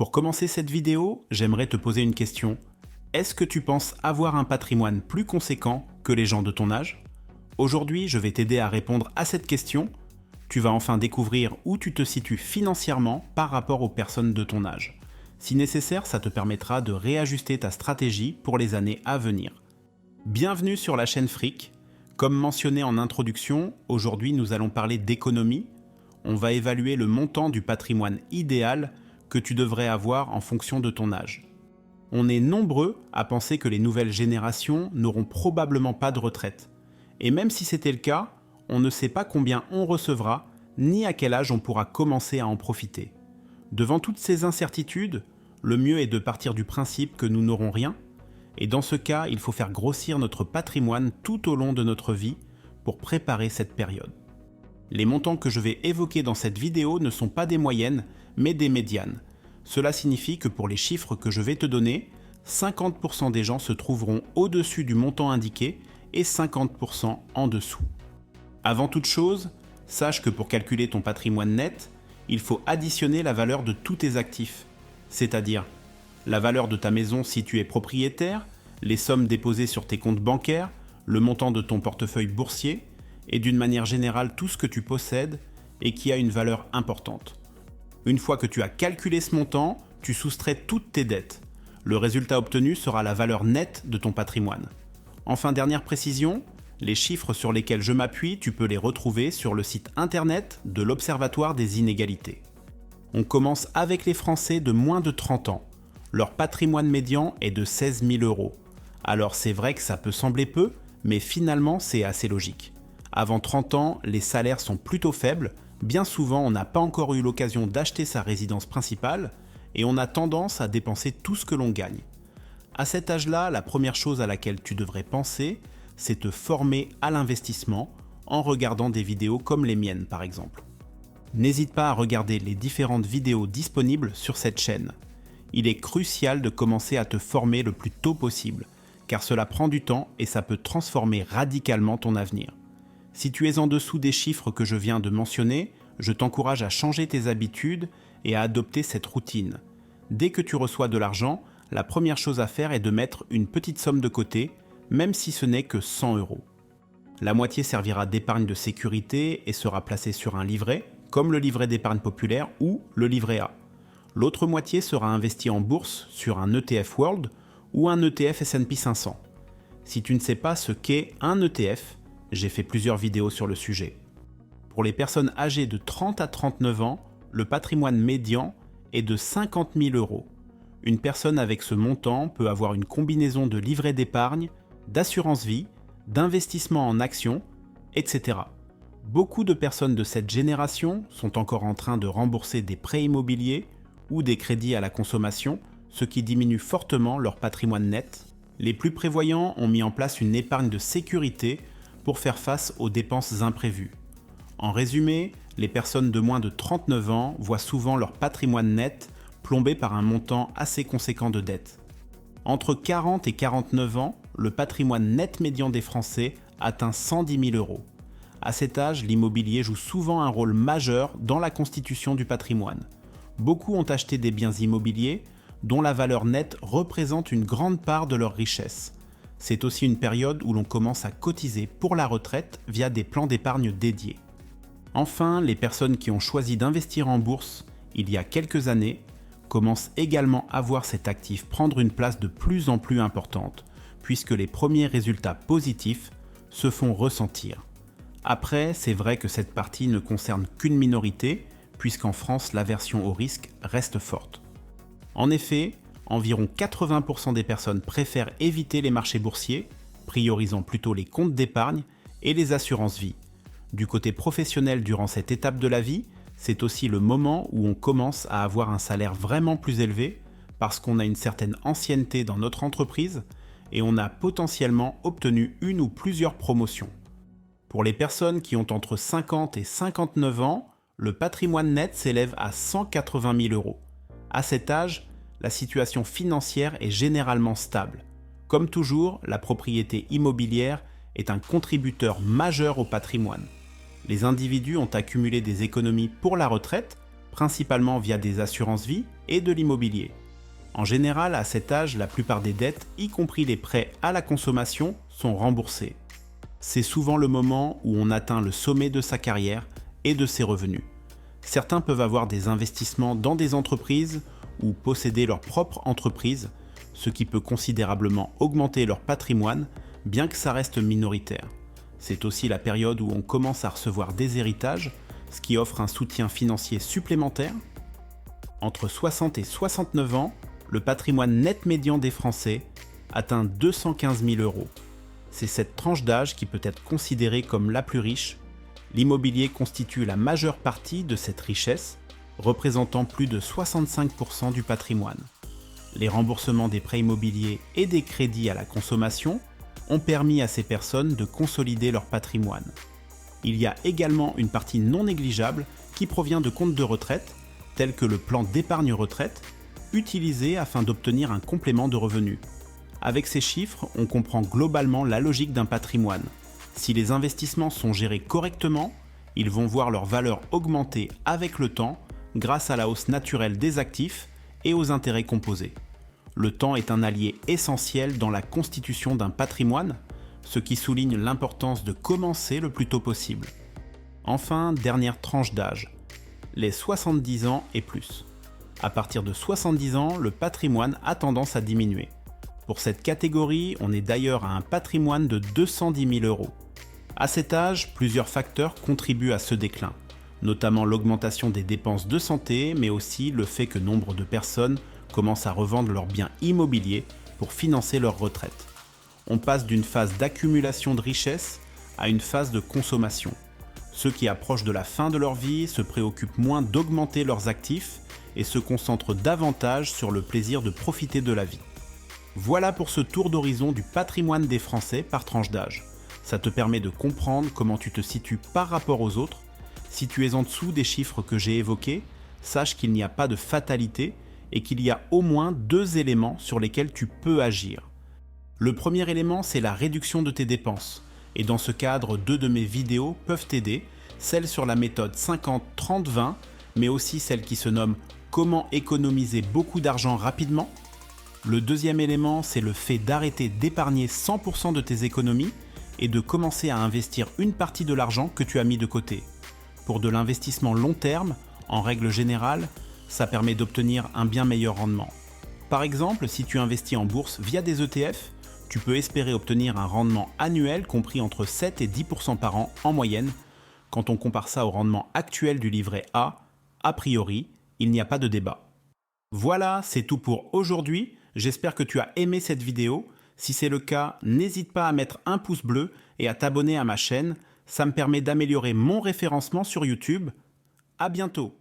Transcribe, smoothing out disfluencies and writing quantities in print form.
Pour commencer cette vidéo, j'aimerais te poser une question. Est-ce que tu penses avoir un patrimoine plus conséquent que les gens de ton âge? Aujourd'hui, je vais t'aider à répondre à cette question. Tu vas enfin découvrir où tu te situes financièrement par rapport aux personnes de ton âge. Si nécessaire, ça te permettra de réajuster ta stratégie pour les années à venir. Bienvenue sur la chaîne Fric. Comme mentionné en introduction, aujourd'hui nous allons parler d'économie. On va évaluer le montant du patrimoine idéal que tu devrais avoir en fonction de ton âge. On est nombreux à penser que les nouvelles générations n'auront probablement pas de retraite. Et même si c'était le cas, on ne sait pas combien on recevra, ni à quel âge on pourra commencer à en profiter. Devant toutes ces incertitudes, le mieux est de partir du principe que nous n'aurons rien, et dans ce cas, il faut faire grossir notre patrimoine tout au long de notre vie pour préparer cette période. Les montants que je vais évoquer dans cette vidéo ne sont pas des moyennes, mais des médianes. Cela signifie que pour les chiffres que je vais te donner, 50% des gens se trouveront au-dessus du montant indiqué et 50% en dessous. Avant toute chose, sache que pour calculer ton patrimoine net, il faut additionner la valeur de tous tes actifs, c'est-à-dire la valeur de ta maison si tu es propriétaire, les sommes déposées sur tes comptes bancaires, le montant de ton portefeuille boursier et d'une manière générale tout ce que tu possèdes et qui a une valeur importante. Une fois que tu as calculé ce montant, tu soustrais toutes tes dettes. Le résultat obtenu sera la valeur nette de ton patrimoine. Enfin, dernière précision, les chiffres sur lesquels je m'appuie, tu peux les retrouver sur le site internet de l'Observatoire des inégalités. On commence avec les Français de moins de 30 ans. Leur patrimoine médian est de 16 000 euros. Alors c'est vrai que ça peut sembler peu, mais finalement c'est assez logique. Avant 30 ans, les salaires sont plutôt faibles, bien souvent on n'a pas encore eu l'occasion d'acheter sa résidence principale, et on a tendance à dépenser tout ce que l'on gagne. À cet âge-là, la première chose à laquelle tu devrais penser, c'est te former à l'investissement en regardant des vidéos comme les miennes par exemple. N'hésite pas à regarder les différentes vidéos disponibles sur cette chaîne. Il est crucial de commencer à te former le plus tôt possible, car cela prend du temps et ça peut transformer radicalement ton avenir. Si tu es en dessous des chiffres que je viens de mentionner, je t'encourage à changer tes habitudes et à adopter cette routine. Dès que tu reçois de l'argent, la première chose à faire est de mettre une petite somme de côté, même si ce n'est que 100 euros. La moitié servira d'épargne de sécurité et sera placée sur un livret, comme le livret d'épargne populaire ou le livret A. L'autre moitié sera investie en bourse sur un ETF World ou un ETF S&P 500. Si tu ne sais pas ce qu'est un ETF, j'ai fait plusieurs vidéos sur le sujet. Pour les personnes âgées de 30 à 39 ans, le patrimoine médian est de 50 000 euros. Une personne avec ce montant peut avoir une combinaison de livret d'épargne, d'assurance vie, d'investissement en actions, etc. Beaucoup de personnes de cette génération sont encore en train de rembourser des prêts immobiliers ou des crédits à la consommation, ce qui diminue fortement leur patrimoine net. Les plus prévoyants ont mis en place une épargne de sécurité pour faire face aux dépenses imprévues. En résumé, les personnes de moins de 39 ans voient souvent leur patrimoine net plombé par un montant assez conséquent de dettes. Entre 40 et 49 ans, le patrimoine net médian des Français atteint 110 000 euros. À cet âge, l'immobilier joue souvent un rôle majeur dans la constitution du patrimoine. Beaucoup ont acheté des biens immobiliers dont la valeur nette représente une grande part de leur richesse. C'est aussi une période où l'on commence à cotiser pour la retraite via des plans d'épargne dédiés. Enfin, les personnes qui ont choisi d'investir en bourse il y a quelques années commencent également à voir cet actif prendre une place de plus en plus importante, puisque les premiers résultats positifs se font ressentir. Après, c'est vrai que cette partie ne concerne qu'une minorité, puisqu'en France, l'aversion au risque reste forte. En effet, environ 80% des personnes préfèrent éviter les marchés boursiers, priorisant plutôt les comptes d'épargne et les assurances vie. Du côté professionnel durant cette étape de la vie, c'est aussi le moment où on commence à avoir un salaire vraiment plus élevé parce qu'on a une certaine ancienneté dans notre entreprise et on a potentiellement obtenu une ou plusieurs promotions. Pour les personnes qui ont entre 50 et 59 ans, le patrimoine net s'élève à 180 000 euros. À cet âge, la situation financière est généralement stable. Comme toujours, la propriété immobilière est un contributeur majeur au patrimoine. Les individus ont accumulé des économies pour la retraite, principalement via des assurances vie et de l'immobilier. En général, à cet âge, la plupart des dettes, y compris les prêts à la consommation, sont remboursées. C'est souvent le moment où on atteint le sommet de sa carrière et de ses revenus. Certains peuvent avoir des investissements dans des entreprises ou posséder leur propre entreprise, ce qui peut considérablement augmenter leur patrimoine, bien que ça reste minoritaire. C'est aussi la période où on commence à recevoir des héritages, ce qui offre un soutien financier supplémentaire. Entre 60 et 69 ans, le patrimoine net médian des Français atteint 215 000 €. C'est cette tranche d'âge qui peut être considérée comme la plus riche. L'immobilier constitue la majeure partie de cette richesse, représentant plus de 65% du patrimoine. Les remboursements des prêts immobiliers et des crédits à la consommation ont permis à ces personnes de consolider leur patrimoine. Il y a également une partie non négligeable qui provient de comptes de retraite, tels que le plan d'épargne retraite, utilisé afin d'obtenir un complément de revenus. Avec ces chiffres, on comprend globalement la logique d'un patrimoine. Si les investissements sont gérés correctement, ils vont voir leur valeur augmenter avec le temps grâce à la hausse naturelle des actifs et aux intérêts composés. Le temps est un allié essentiel dans la constitution d'un patrimoine, ce qui souligne l'importance de commencer le plus tôt possible. Enfin, dernière tranche d'âge, les 70 ans et plus. À partir de 70 ans, le patrimoine a tendance à diminuer. Pour cette catégorie, on est d'ailleurs à un patrimoine de 210 000 €. À cet âge, plusieurs facteurs contribuent à ce déclin, notamment l'augmentation des dépenses de santé, mais aussi le fait que nombre de personnes commencent à revendre leurs biens immobiliers pour financer leur retraite. On passe d'une phase d'accumulation de richesses à une phase de consommation. Ceux qui approchent de la fin de leur vie se préoccupent moins d'augmenter leurs actifs et se concentrent davantage sur le plaisir de profiter de la vie. Voilà pour ce tour d'horizon du patrimoine des Français par tranche d'âge. Ça te permet de comprendre comment tu te situes par rapport aux autres. Si tu es en dessous des chiffres que j'ai évoqués, sache qu'il n'y a pas de fatalité et qu'il y a au moins 2 éléments sur lesquels tu peux agir. Le premier élément, c'est la réduction de tes dépenses. Et dans ce cadre, 2 de mes vidéos peuvent t'aider, celle sur la méthode 50-30-20, mais aussi celle qui se nomme « Comment économiser beaucoup d'argent rapidement ». Le deuxième élément, c'est le fait d'arrêter d'épargner 100% de tes économies et de commencer à investir une partie de l'argent que tu as mis de côté. Pour de l'investissement long terme, en règle générale, ça permet d'obtenir un bien meilleur rendement. Par exemple, si tu investis en bourse via des ETF, tu peux espérer obtenir un rendement annuel compris entre 7 et 10% par an en moyenne. Quand on compare ça au rendement actuel du livret A priori, il n'y a pas de débat. Voilà, c'est tout pour aujourd'hui. J'espère que tu as aimé cette vidéo. Si c'est le cas, n'hésite pas à mettre un pouce bleu et à t'abonner à ma chaîne. Ça me permet d'améliorer mon référencement sur YouTube. À bientôt.